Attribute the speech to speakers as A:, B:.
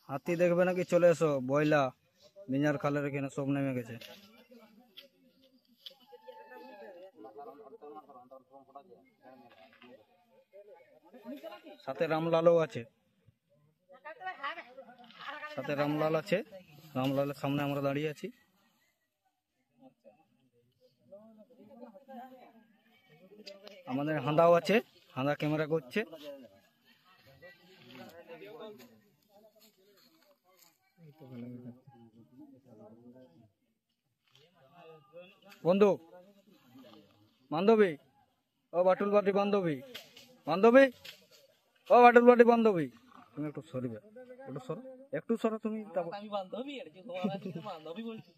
A: হাতি দেখবে নাকি? চলে এসো। বয়লা মিনার খালের এখানে সব নেমে গেছে। সাথে রামলালও আছে, সাথে রামলাল আছে। রামলালের সামনে আমরা দাঁড়িয়ে আছি। আমাদের হাঁদাও আছে, হাঁদা ক্যামেরা করছে। বন্ধু বান্ধবী, ও বাটুল বাটি বান্ধবী, বান্ধবী, ও বাটুল বাটি বান্ধবী, তুমি একটু সরবে, একটু সরো, একটু সরো তুমি।
B: আমি বান্ধবী বান্ধবী বলছি